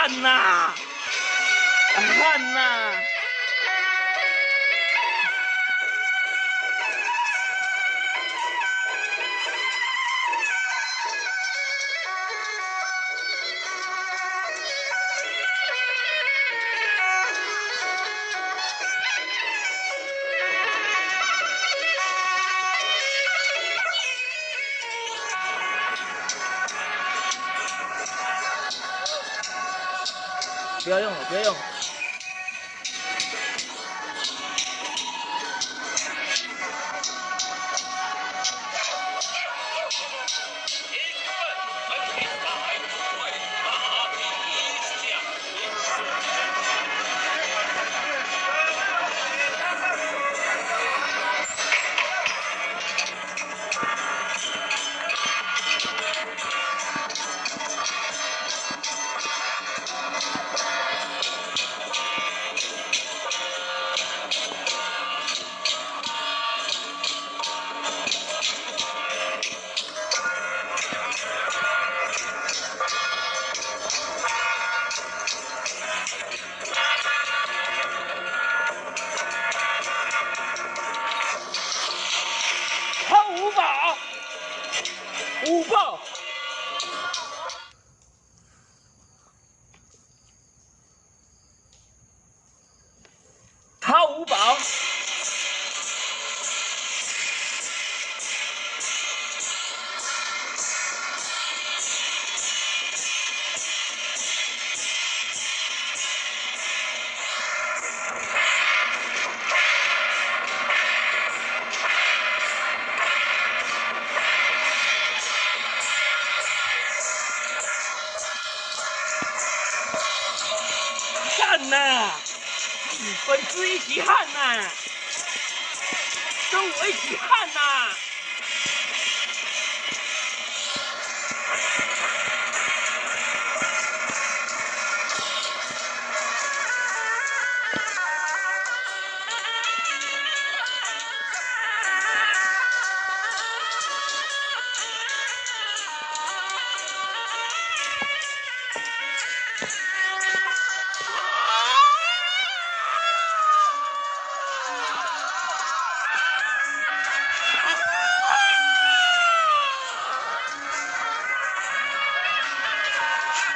汉娜，汉娜。不要用了，不要用了。五爆！他五宝！汉呐，粉丝一起汉呐，跟我一起汉呐！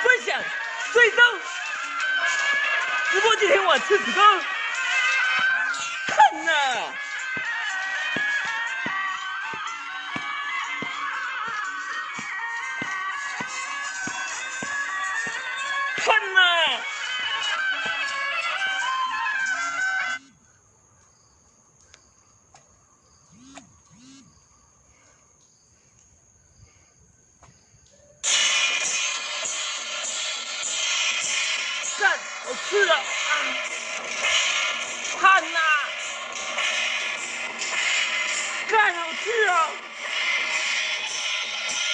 分享、追踪、直播今天晚吃子宫，看呐！看呐！干，好吃了！看呐！干，好吃哦！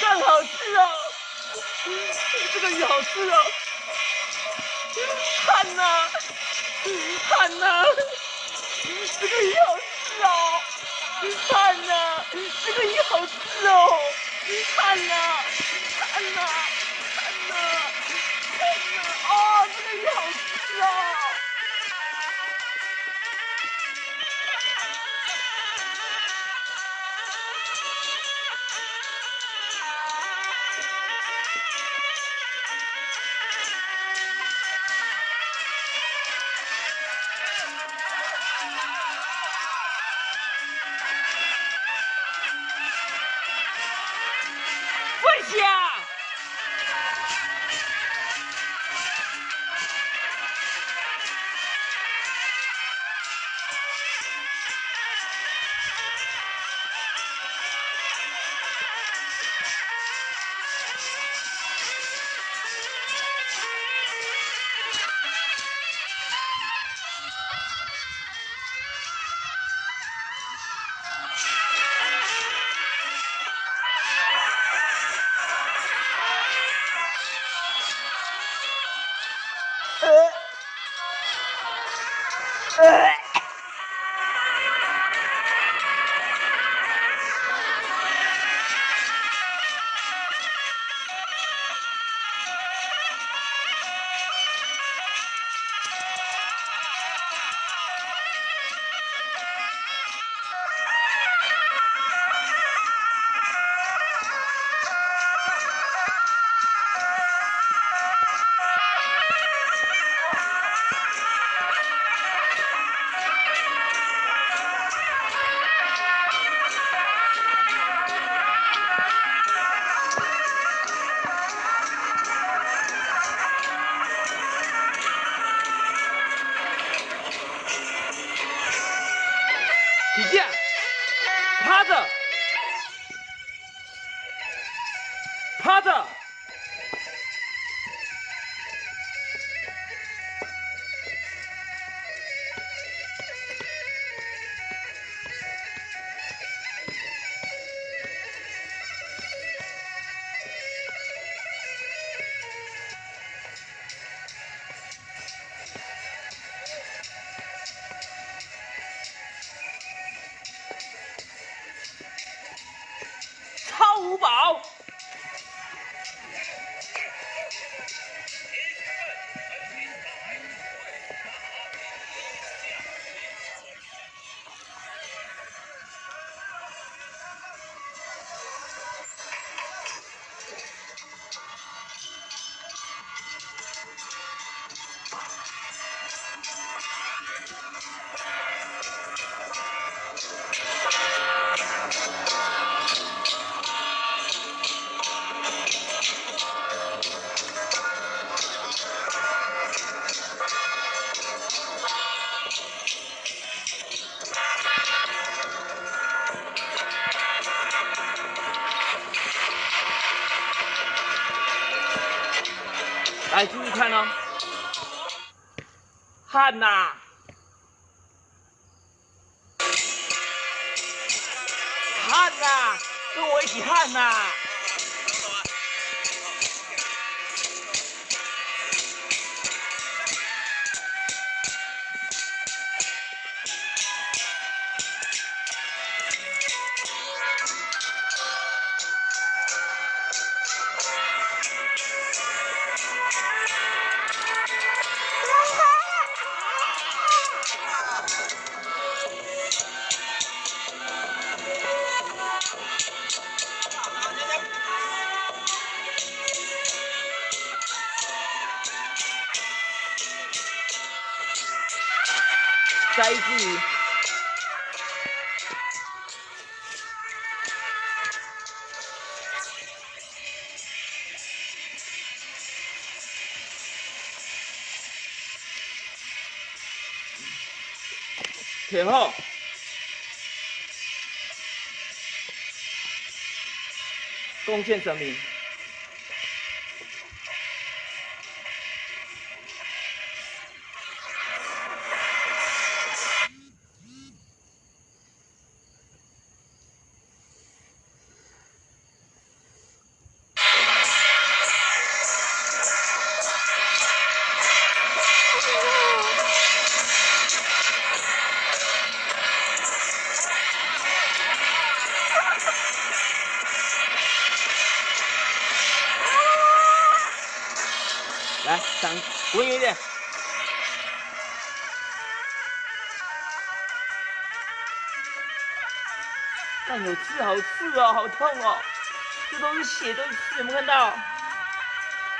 干，好吃哦！这个鱼好吃哦！看呐！看呐！这个鱼好吃哦！看呐！这个鱼好吃哦！看呐！看呐！看呐！看呐！哦，这个鱼好吃哦！分享。下，趴着，趴着。超五宝，来注意看哦，汗呐、汗呐、跟我一起汗呐、再一句，铁后，贡献生命。来，滚远一点。但有刺，好刺哦，好痛哦！这都是血，都是刺，有没有看到？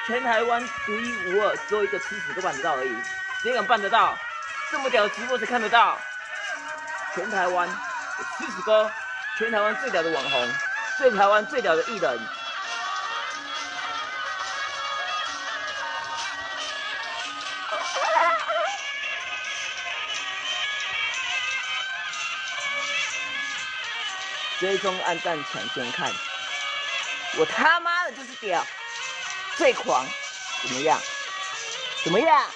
全台湾独一无二，只有一个吃屎哥办得到而已。谁敢办得到？这么屌的直播谁看得到？全台湾有吃屎哥，全台湾最屌的网红，台湾最屌的艺人。追踪按赞抢先看，我他妈的就是屌，最狂，怎么样？怎么样？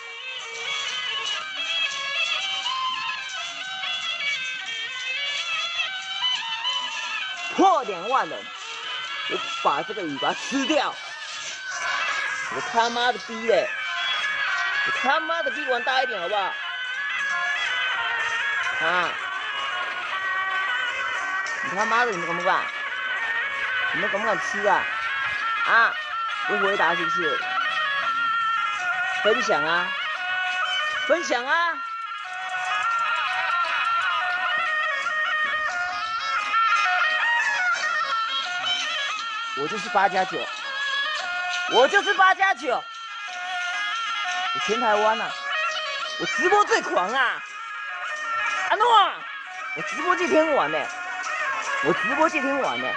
破2万人，我把这个鱼把它吃掉，我他妈的逼嘞！我他妈的逼玩大一点好不好？啊！你他妈的，你们敢不敢？你们敢不敢吃啊？啊！不回答是不是？分享啊！分享啊！我就是8+9，我就是8+9，我全台湾啊，我直播最狂啊！阿诺，我直播界天王呢，我直播界天王呢。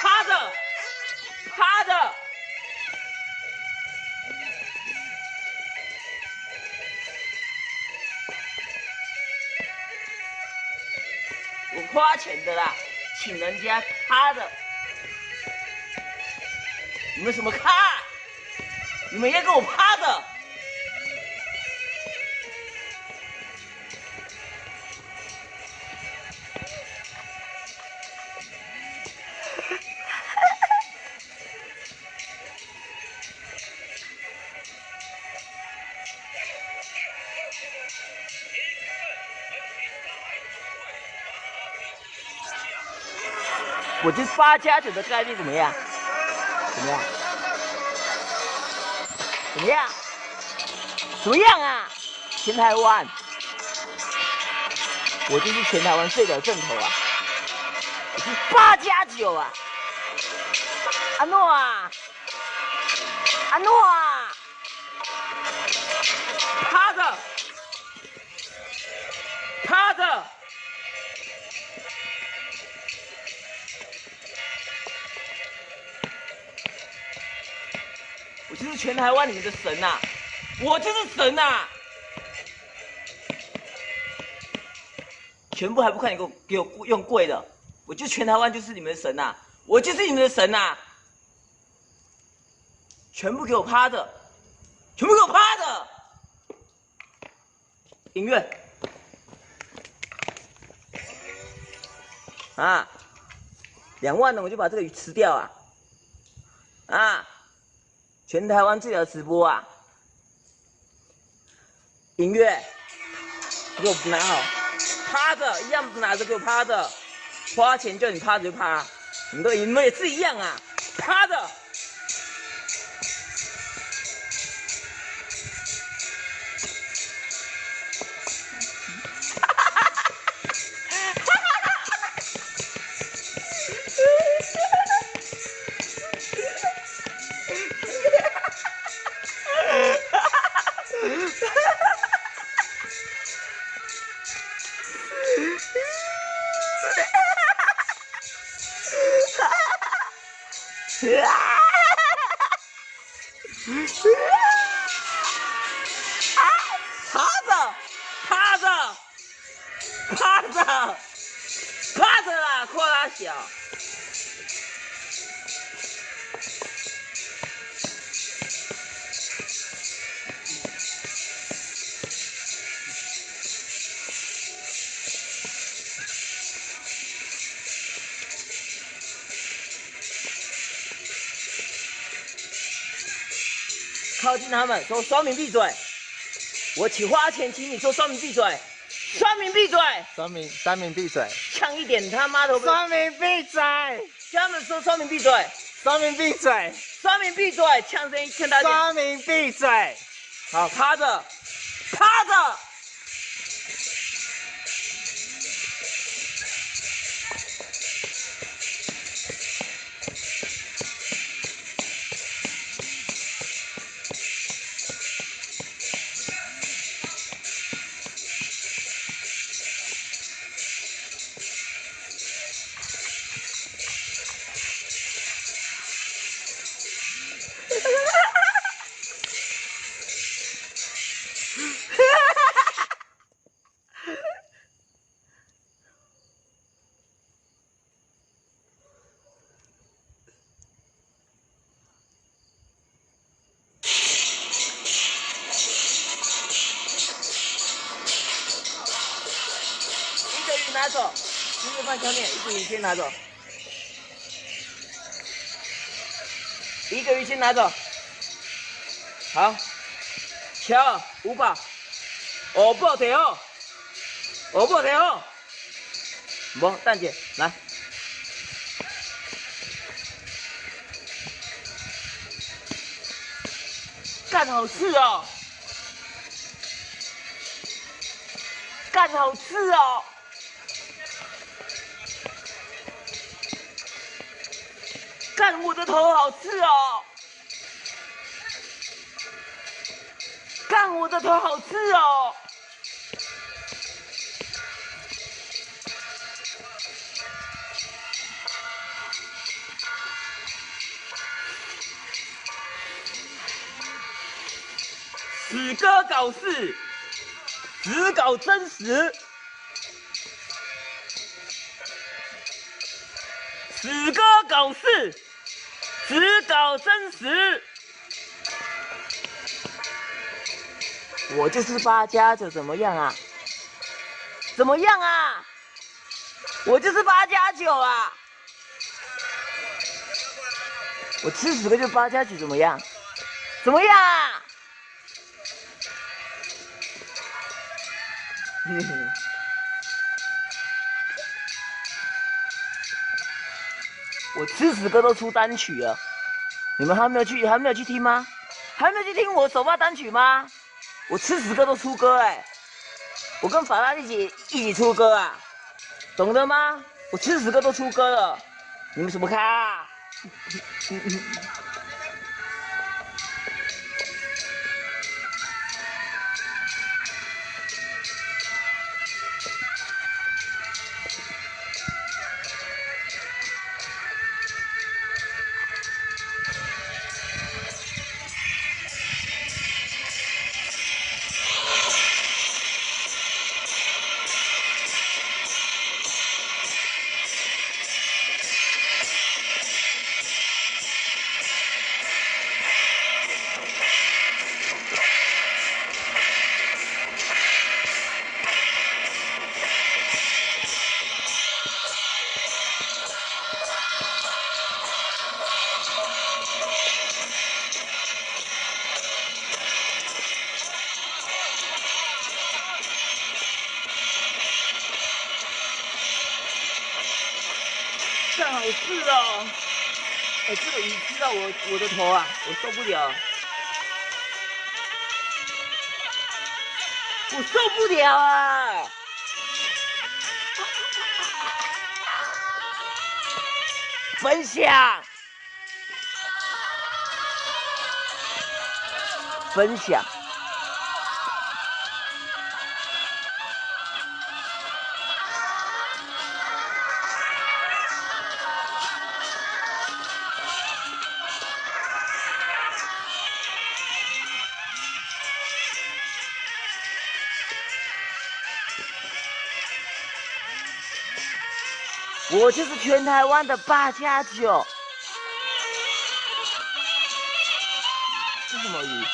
趴着，趴着。我花钱的啦，请人家趴着。你们什么咖？你们也给我趴着！我这8+9的概率怎么样？怎么样？怎么样？怎么样啊？全台湾，我就是全台湾最屌正头啊！我是8+9啊！阿诺啊！阿诺啊！趴着，趴着。我就是全台湾你们的神呐、啊！我就是神呐、啊！全部还不快点给我用跪的！我就全台湾就是你们的神呐、啊！我就是你们的神呐、啊！全部给我趴着！全部给我趴着！音乐啊，2万了我就把这个鱼吃掉啊！啊，全台湾最屌的直播啊！音乐，给我拿好，趴着一样拿着给我趴着，花钱叫你趴着就趴，你们也是一样啊，趴着。趴着啦，扩拉小。靠近他们，说双明闭嘴！我花钱请你说双明闭嘴，双明闭嘴，三明闭嘴，呛一点他妈的！双明闭嘴，叫他们说双明闭嘴，双明闭嘴，双明闭嘴，呛声音呛大家。双明闭嘴，好，趴着，趴着。拿走，金子放下面，一个鱼先拿走，一个鱼先拿走。好，瞧5把，5把摕好，5把摕好。无，等者来。干好吃哦，干好吃哦。干我的头好吃哦！干我的头好吃哦！死哥搞事，死搞真实，死哥搞事，死搞真实。我就是8+9，怎么样啊？怎么样啊？我就是8+9啊！我吃10个就8+9，怎么样？怎么样啊？我吃10个都出单曲了，你们还没有去听吗？还没有去听我首发单曲吗？我吃10个都出歌我跟法拉利姐一起出歌啊，懂得吗？我吃10个都出歌了，你们怎么看啊？干好事哦！这个鱼吃到我的头啊，我受不了，我受不了啊！分享，分享。我就是全台湾的8+9。这什么鱼？